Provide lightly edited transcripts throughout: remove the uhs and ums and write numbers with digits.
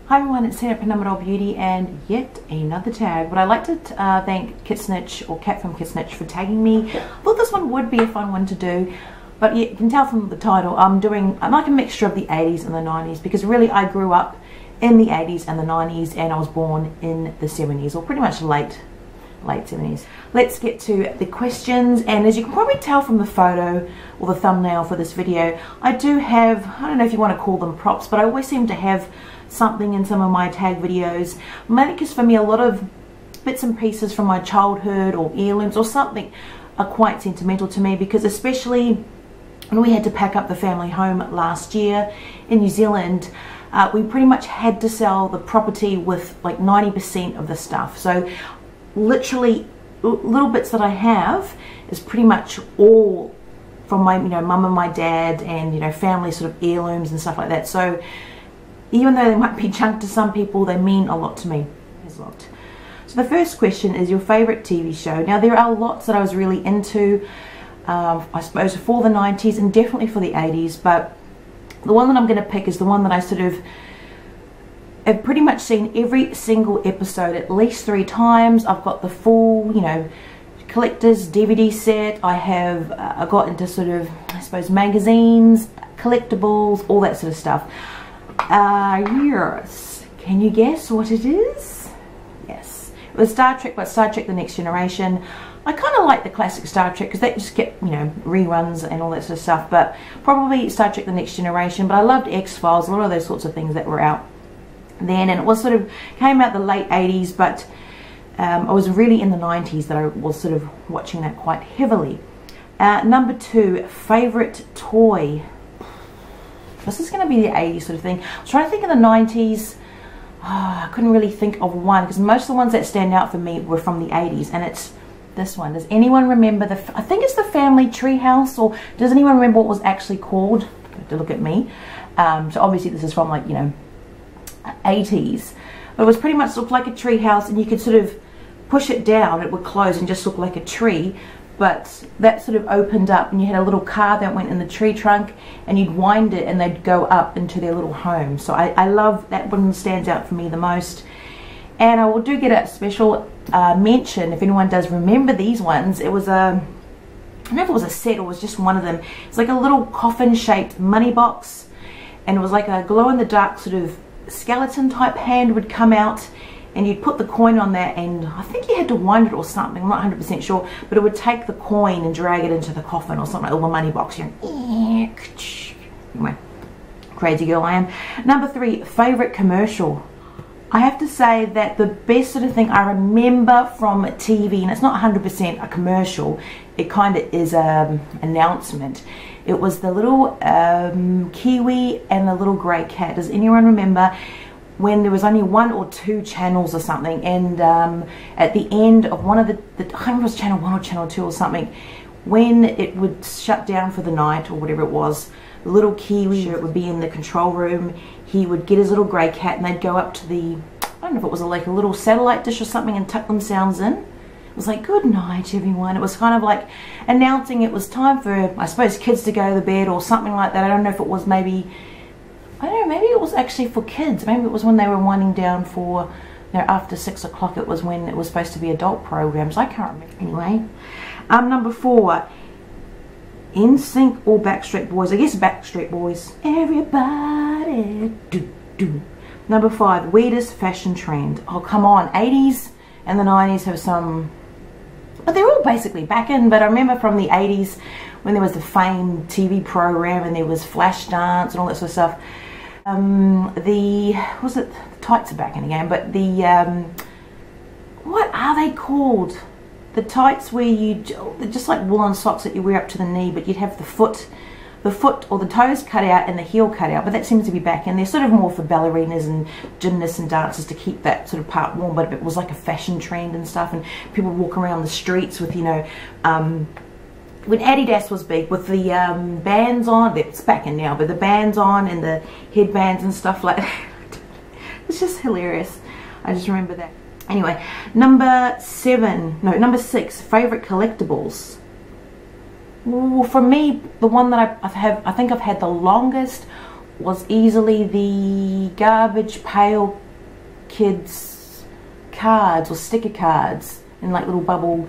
Hi everyone, it's Sarah Tamagotchi Beauty and yet another tag. But I'd like to thank Kitsch Snitch or Cat from Kitsch Snitch for tagging me. I thought this one would be a fun one to do, but you can tell from the title I'm like a mixture of the 80s and the 90s, because really I grew up in the 80s and the 90s and I was born in the 70s, or pretty much late 70s. Let's get to the questions, and as you can probably tell from the photo or the thumbnail for this video, I do have, I don't know if you want to call them props, but I always seem to have something in some of my tag videos, maybe because for me a lot of bits and pieces from my childhood or heirlooms or something are quite sentimental to me, because especially when we had to pack up the family home last year in New Zealand, we pretty much had to sell the property with like 90% of the stuff. So literally little bits that I have is pretty much all from my mum and my dad, and family sort of heirlooms and stuff like that. So even though they might be junk to some people, they mean a lot to me. So the first question is your favorite TV show. Now there are lots that I was really into, I suppose for the 90s and definitely for the 80s, but the one that I'm going to pick is the one that I sort of have pretty much seen every single episode at least 3 times. I've got the full, collector's DVD set. I got into sort of, I suppose, magazines, collectables, all that sort of stuff. Yes. Can you guess what it is? Yes. It was Star Trek, but Star Trek The Next Generation. I kind of like the classic Star Trek because they just get, reruns and all that sort of stuff, but probably Star Trek The Next Generation. But I loved X-Files, a lot of those sorts of things that were out then, and it was sort of came out the late 80s, but I was really in the 90s that I was sort of watching that quite heavily. Number 2, favorite toy. This is going to be the 80s sort of thing. I was trying to think of the 90s. I couldn't really think of one, because most of the ones that stand out for me were from the 80s, and it's this one. Does anyone remember I think it's the Family Treehouse, or does anyone remember what it was actually called? You have to look at me. So obviously this is from like 80s, but it was pretty much looked like a tree house, and you could sort of push it down, it would close and just look like a tree, but that sort of opened up and you had a little car that went in the tree trunk, and you'd wind it and they'd go up into their little home. So I love that one, stands out for me the most. And I will do get a special mention if anyone does remember these ones. It was I don't know if it was a set or was just one of them. It's like a little coffin shaped money box, and it was like a glow in the dark sort of skeleton type hand would come out, and you'd put the coin on that, and I think you had to wind it or something, I'm not 100% sure, but it would take the coin and drag it into the coffin or something, or the money box. Anyway, crazy girl I am. Number 3, favorite commercial. I have to say that the best sort of thing I remember from TV, and it's not 100% a commercial, it kind of is an announcement. It was the little kiwi and the little grey cat. Does anyone remember when there was only 1 or 2 channels or something, and at the end of one of the I can't remember if it was channel 1 or channel 2 or something, when it would shut down for the night or whatever it was, the little kiwi would be in the control room. He would get his little grey cat, and they'd go up to the, I don't know if it was like a little satellite dish or something, and tuck themselves in. It was like, good night everyone. It was kind of like announcing it was time for, I suppose, kids to go to bed or something like that. I don't know if it was maybe, I don't know, maybe it was actually for kids. Maybe it was when they were winding down for, after 6 o'clock, it was when it was supposed to be adult programs. I can't remember. Anyway, number 4, NSync or Backstreet Boys. I guess Backstreet Boys. Everybody do. Number 5, weirdest fashion trend. Oh, come on. 80s and the 90s have some, but they're all basically back in. But I remember from the 80s when there was the Fame TV program, and there was Flash Dance and all that sort of stuff. The tights are back in again, but the what are they called? The tights where they're just like woolen socks that you wear up to the knee, but you'd have the foot or the toes cut out and the heel cut out, but that seems to be back in. They're sort of more for ballerinas and gymnasts and dancers to keep that sort of part warm, but it was like a fashion trend and stuff, and people walk around the streets with, when Adidas was big, with the bands on, it's back in now, but the bands on and the headbands and stuff like that. It's just hilarious. I just remember that. Anyway, number 6, favorite collectibles. Well, for me, the one that I think I've had the longest was easily the Garbage Pail Kids cards or sticker cards in like little bubble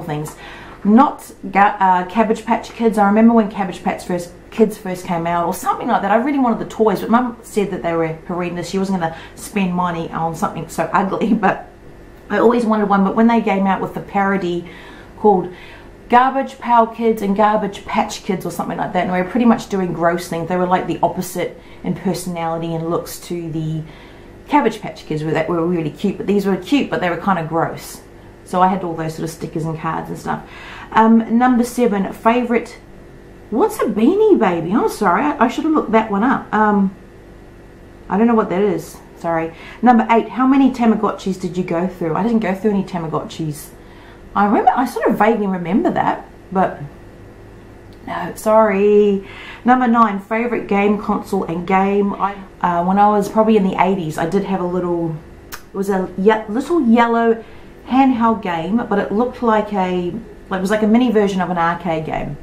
things. Not Cabbage Patch Kids. I remember when Cabbage Patch Kids first came out or something like that. I really wanted the toys, but Mum said that they were horrendous. She wasn't going to spend money on something so ugly, but I always wanted one. But when they came out with the parody called Garbage Pail Kids and Garbage Patch Kids or something like that, and they were pretty much doing gross things. They were like the opposite in personality and looks to the Cabbage Patch Kids, that were really cute, but these were cute, but they were kind of gross. So I had all those sort of stickers and cards and stuff. Number 7, favourite. What's a Beanie Baby? I'm sorry, I should have looked that one up. I don't know what that is. Sorry. Number 8, how many Tamagotchis did you go through? I didn't go through any Tamagotchis. I sort of vaguely remember that, but no, sorry. Number 9, favourite game, console and game. When I was probably in the 80s, I did have a little, it was a little yellow handheld game, but it looked like it was like a mini version of an arcade game.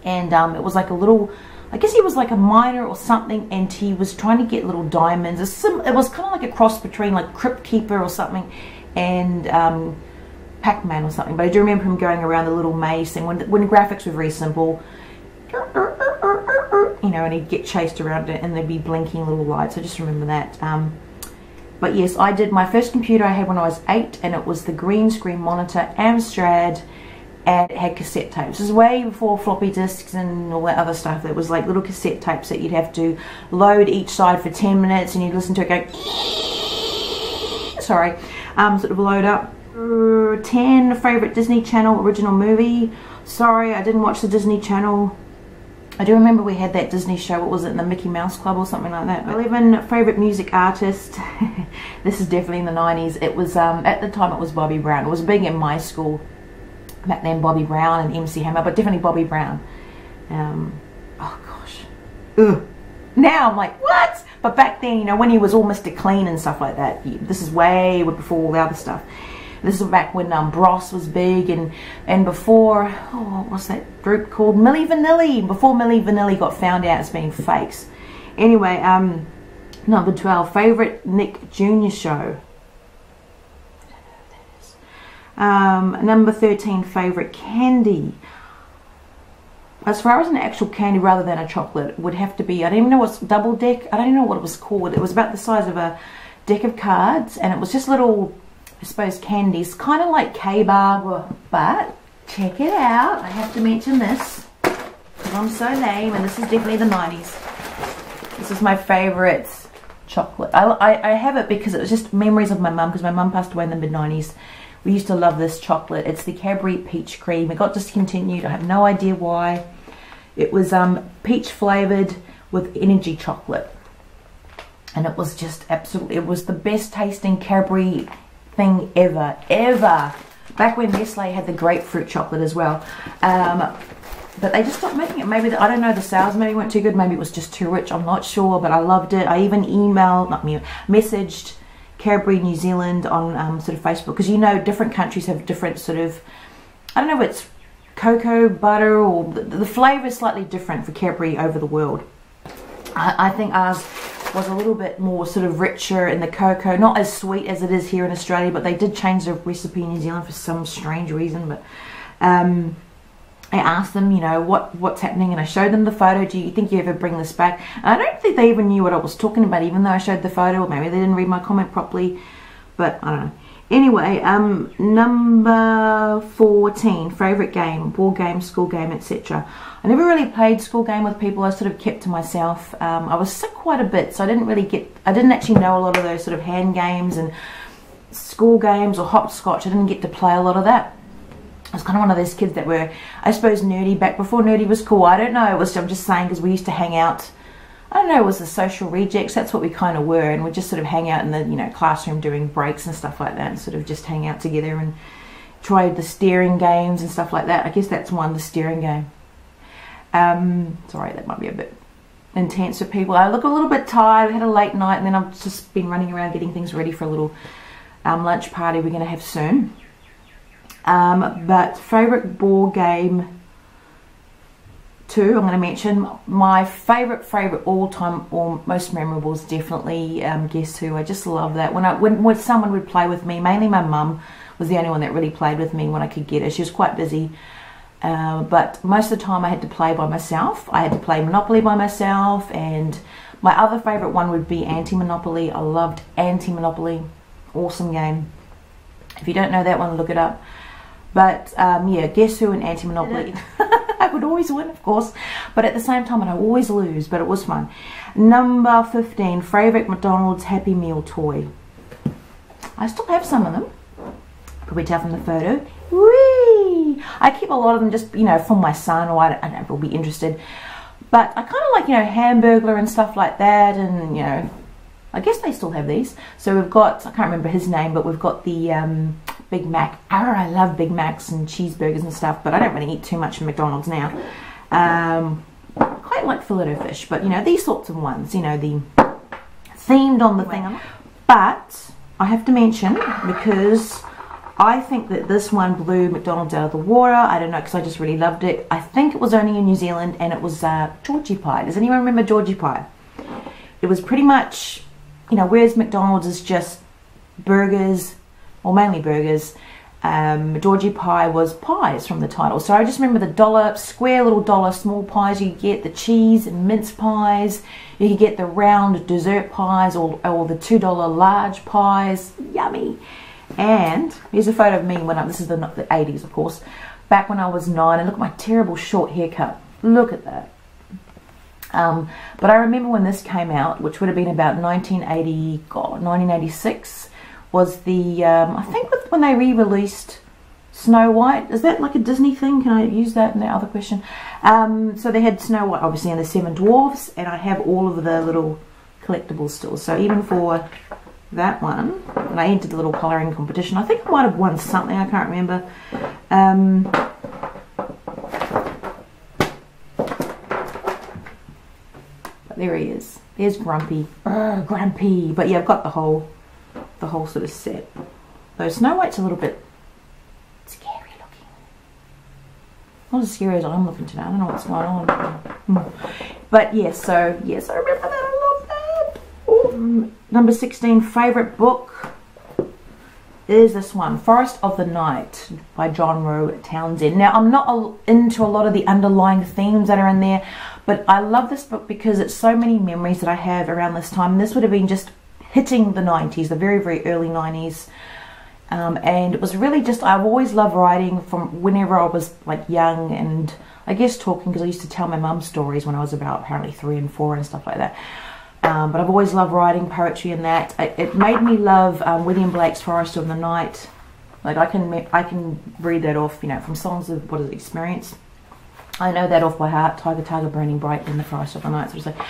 And it was like a little, I guess he was like a miner or something, and he was trying to get little diamonds. It was kind of like a cross between like Crypt Keeper or something and Pac-Man or something. But I do remember him going around the little maze thing when the graphics were very simple, you know, and he'd get chased around it and there'd be blinking little lights. I just remember that. But yes, I did my first computer I had when I was 8, and it was the green screen monitor Amstrad, and it had cassette tapes. This is way before floppy disks and all that other stuff. It was like little cassette tapes that you'd have to load each side for 10 minutes, and you'd listen to it go, sorry, sort of load up. 10, favourite Disney Channel original movie. Sorry, I didn't watch the Disney Channel. I do remember we had that Disney show, what was it, in the Mickey Mouse Club or something like that. 11, favourite music artist. This is definitely in the 90s. It was, at the time it was Bobby Brown. It was big in my school back then, Bobby Brown and MC Hammer, but definitely Bobby Brown. Oh gosh. Ugh. Now I'm like, what? But back then, you know, when he was all Mr. Clean and stuff like that, this is way before all the other stuff. This is back when Bros was big, and before, oh, what's that group called? Milli Vanilli. Before Milli Vanilli got found out as being fakes. Anyway, number 12, favourite Nick Jr. show. Number 13, favourite candy. As far as an actual candy rather than a chocolate, it would have to be, I don't even know what's double deck. I don't even know what it was called. It was about the size of a deck of cards, and it was just little, I suppose, candies, kind of like K-Bar, but check it out. I have to mention this because I'm so lame, and this is definitely the 90s. This is my favourite chocolate. I have it because it was just memories of my mum, because my mum passed away in the mid-90s. We used to love this chocolate. It's the Cadbury Peach Cream. It got discontinued. I have no idea why. It was peach flavoured with energy chocolate, and it was just absolutely, it was the best tasting Cadbury thing ever. Back when Nestle had the grapefruit chocolate as well, but they just stopped making it. Maybe I don't know, the sales maybe weren't too good, maybe it was just too rich, I'm not sure, but I loved it. I even messaged Cadbury New Zealand on sort of Facebook, because you know different countries have different sort of, I don't know if it's cocoa butter or the flavour is slightly different for Cadbury over the world. I think ours was a little bit more sort of richer in the cocoa, not as sweet as it is here in Australia, but they did change the recipe in New Zealand for some strange reason. But I asked them, you know, what's happening, and I showed them the photo. Do you think you ever bring this back? And I don't think they even knew what I was talking about, even though I showed the photo, or maybe they didn't read my comment properly, but I don't know. Anyway, number 14, favourite game, board game, school game, etc. I never really played school game with people. I sort of kept to myself. I was sick quite a bit, so I didn't actually know a lot of those sort of hand games and school games or hopscotch. I didn't get to play a lot of that. I was kind of one of those kids that were, I suppose, nerdy back before nerdy was cool. I don't know. I'm just saying, because we used to hang out. I don't know, it was the social rejects. That's what we kind of were, and we'd just sort of hang out in the, you know, classroom during breaks and stuff like that, and sort of just hang out together and try the staring games and stuff like that. I guess that's one, the staring game. Sorry, that might be a bit intense for people. I look a little bit tired. I had a late night, and then I've just been running around getting things ready for a little lunch party we're going to have soon. But favourite board game, two I'm going to mention. My favorite all-time or most memorable is definitely Guess Who. I just love that. When someone would play with me, mainly my mum was the only one that really played with me when I could get her. She was quite busy, but most of the time I had to play by myself. I had to play Monopoly by myself, and my other favorite one would be Anti-Monopoly. I loved Anti-Monopoly. Awesome game. If you don't know that one, look it up. But yeah, Guess Who and Anti-Monopoly. I would always win, of course, but at the same time I'd always lose, but it was fun. Number 15, favorite McDonald's Happy Meal toy. I still have some of them. Probably tell from the photo. Whee! I keep a lot of them just, you know, for my son, or I don't know if he'll be interested. But I kind of like, you know, Hamburglar and stuff like that, and, you know, I guess they still have these. So we've got, I can't remember his name, but we've got the Big Mac. I love Big Macs and cheeseburgers and stuff, but I don't really eat too much from McDonald's now. Quite like filet fish, but, you know, these sorts of ones, you know, the themed on the thing. But I have to mention, because I think that this one blew McDonald's out of the water. I don't know, because I just really loved it. I think it was only in New Zealand, and it was Georgie Pie. Does anyone remember Georgie Pie? It was pretty much, you know, whereas McDonald's is just burgers, or mainly burgers, Georgie Pie was pies from the title. So I just remember the square little dollar small pies. You get the cheese and mince pies. You could get the round dessert pies, or the $2 large pies. Yummy. And here's a photo of me this is the 80s, of course, back when I was 9, and look at my terrible short haircut. Look at that. But I remember when this came out, which would have been about 1986, was the, I think when they re-released Snow White. Is that like a Disney thing? Can I use that in the other question? So they had Snow White, obviously, and the Seven Dwarfs, and I have all of the little collectibles still. So even for that one, and I entered the little colouring competition. I think I might have won something, I can't remember. But there he is. There's Grumpy. Grumpy. But yeah, I've got the whole sort of set. Though Snow White's a little bit scary looking. Not as scary as I'm looking today. I don't know what's going on. But yes, so yes, I remember that. I love that. Ooh. Number 16, favourite book is this one, Forest of the Night by John Rowe Townsend. Now, I'm not into a lot of the underlying themes that are in there, but I love this book because it's so many memories that I have around this time. This would have been just hitting the 90s, the very, very early 90s. And it was really just, I've always loved writing from whenever I was like young, and I guess talking, because I used to tell my mum stories when I was about apparently 3 and 4 and stuff like that. But I've always loved writing poetry and that. It made me love William Blake's Forest of the Night. Like I can read that off, you know, from songs of what is it, Experience. I know that off by heart. Tiger, tiger, burning bright in the forest of the night, sort of thing.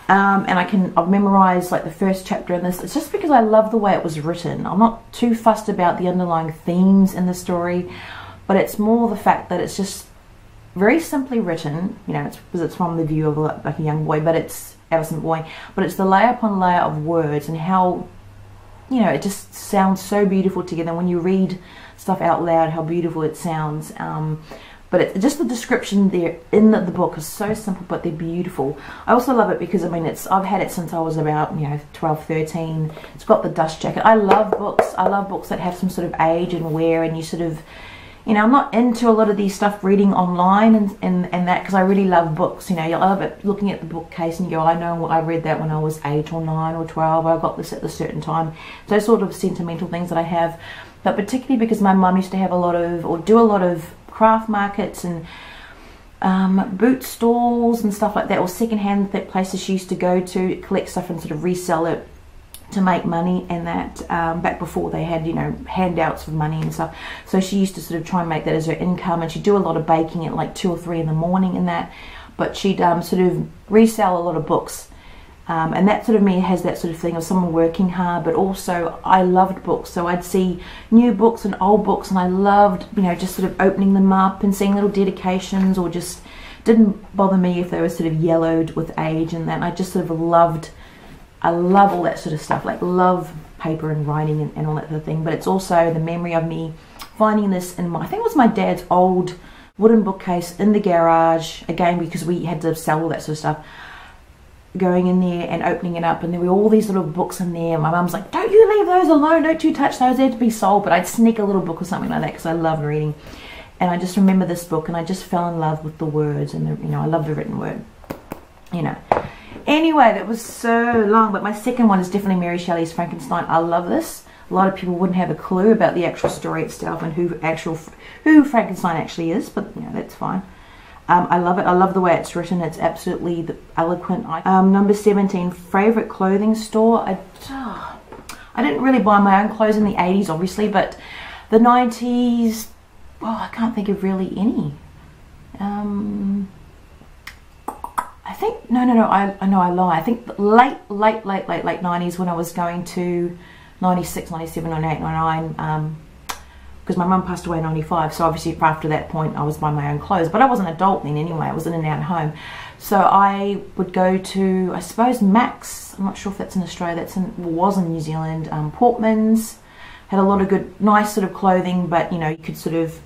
And I've memorized like the first chapter in this. It's just because I love the way it was written. I'm not too fussed about the underlying themes in the story, but it's more the fact that it's just very simply written. You know, because it's from the view of like a young boy, but it's adolescent boy. But it's the layer upon layer of words, and how, you know, it just sounds so beautiful together when you read stuff out loud. How beautiful it sounds. But it's just the description there in the book is so simple, but they're beautiful. I also love it because, I mean, I've had it since I was about, you know, 12, 13. It's got the dust jacket. I love books. I love books that have some sort of age and wear, and you sort of, you know, I'm not into a lot of these stuff reading online and that, because I really love books. You know, I love it looking at the bookcase and you go, I know I read that when I was 8 or 9 or 12. I got this at a certain time. Those sort of sentimental things that I have. But particularly because my mum used to have a lot of, or do a lot of, craft markets and boot stalls and stuff like that, or secondhand places she used to go to collect stuff and sort of resell it to make money, and that back before they had, you know, handouts of money and stuff. So she used to sort of try and make that as her income, and she'd do a lot of baking at like 2 or 3 in the morning and that, but she'd sort of resell a lot of books. And that sort of me has that sort of thing of someone working hard, but also I loved books. So I'd see new books and old books, and I loved, you know, just sort of opening them up and seeing little dedications, or just didn't bother me if they were sort of yellowed with age and that. And I just sort of loved, I love all that sort of stuff, like love paper and writing and all that sort of thing. But it's also the memory of me finding this in my, I think it was my dad's old wooden bookcase in the garage, again because we had to sell all that sort of stuff, going in there and opening it up, and there were all these little books in there. My mum's like, don't you leave those alone, don't you touch those, they're to be sold. But I'd sneak a little book or something like that because I love reading. And I just remember this book, and I just fell in love with the words, and the, I love the written word, Anyway, that was so long, but my second one is definitely Mary Shelley's Frankenstein. I love this. A lot of people wouldn't have a clue about the actual story itself and who Frankenstein actually is, but that's fine. I love it. I love the way it's written. It's absolutely eloquent. Number 17, favorite clothing store. I didn't really buy my own clothes in the 80s, obviously, but the 90s. I can't think of really any. I think no. I lie. I think late 90s, when I was going to 96, 97, 98, 99. Because my mum passed away in 95, so obviously after that point I was buying my own clothes, but I was an adult then anyway. I was in and out at home, so I would go to, I suppose, Max. I'm not sure if that's in Australia. Was in New Zealand. Portman's had a lot of good, nice sort of clothing, but you could sort of,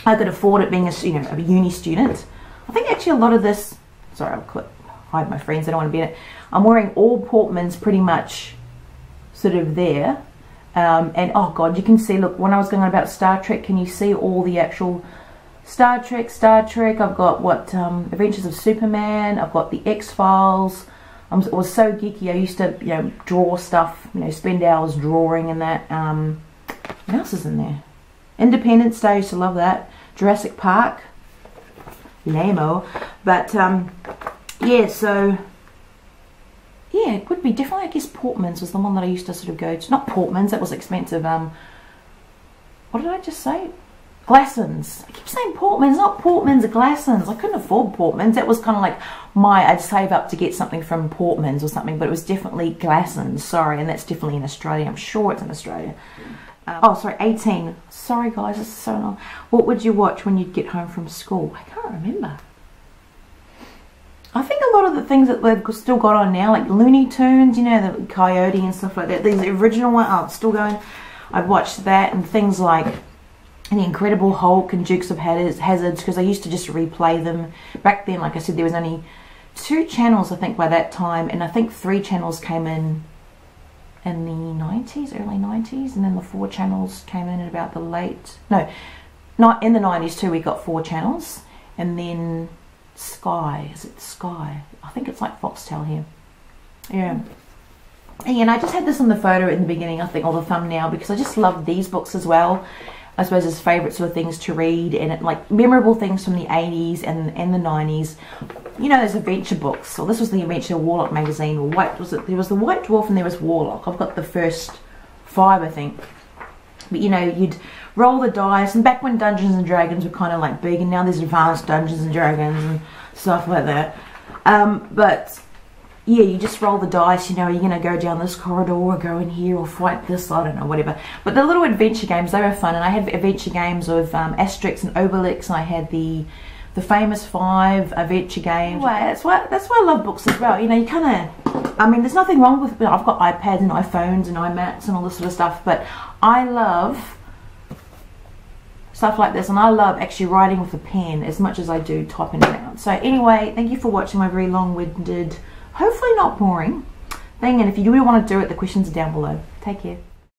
I could afford it being a uni student. I think actually a lot of this. Sorry, I'll hide my friends. I don't want to be in it. I'm wearing all Portman's pretty much, sort of there. And oh god, you can see, look, when I was going on about Star Trek, can you see all the actual Star Trek? I've got what, Adventures of Superman, I've got the X-Files. I was so geeky, I used to, draw stuff, spend hours drawing and that. What else is in there? Independence Day, I used to love that. Jurassic Park. Lame-o. But, yeah, so... yeah, it would be definitely, I guess Portman's was the one that I used to sort of go to. Not Portman's, that was expensive. What did I just say? Glassons. I keep saying Portman's, not Portman's, Glassons. I couldn't afford Portman's. That was kind of like I'd save up to get something from Portman's or something, but it was definitely Glassons, sorry, and that's definitely in Australia. I'm sure it's in Australia. Oh, sorry, 18. Sorry guys, this is so long. What would you watch when you'd get home from school? I can't remember. I think a lot of the things that they've still got on now, like Looney Tunes, the Coyote and stuff like that, these original ones, it's still going. I'd watch that, and things like The Incredible Hulk and Dukes of Hazzards, because I used to just replay them. Back then, like I said, there was only 2 channels, I think, by that time, and I think 3 channels came in the 90s, early 90s, and then the 4 channels came in at about the late, no, not in the 90s too, we got 4 channels, and then Sky, is it Sky? I think it's like Foxtel here. Yeah. And I just had this in the photo in the beginning, I think, or the thumbnail, because I just love these books as well. I suppose as favourite sort of things to read, and like memorable things from the 80s and the 90s. Those adventure books. Well, this was the Adventure Warlock magazine, or there was the White Dwarf and there was Warlock. I've got the first 5, I think. But you'd roll the dice, and back when Dungeons and Dragons were kind of like big, and now there's advanced Dungeons and Dragons and stuff like that. But yeah, you just roll the dice, you're going to go down this corridor or go in here or fight this, I don't know, whatever. But the little adventure games, they were fun, and I had adventure games of Asterix and Obelix, and I had the famous 5 adventure games. Anyway, that's why I love books as well. You kind of, I mean, there's nothing wrong with, I've got iPads and iPhones and iMacs and all this sort of stuff, but I love stuff like this, and I love actually writing with a pen as much as I do typing it out. So anyway, thank you for watching my very long-winded, hopefully not boring thing, and if you do want to do it, the questions are down below. Take care.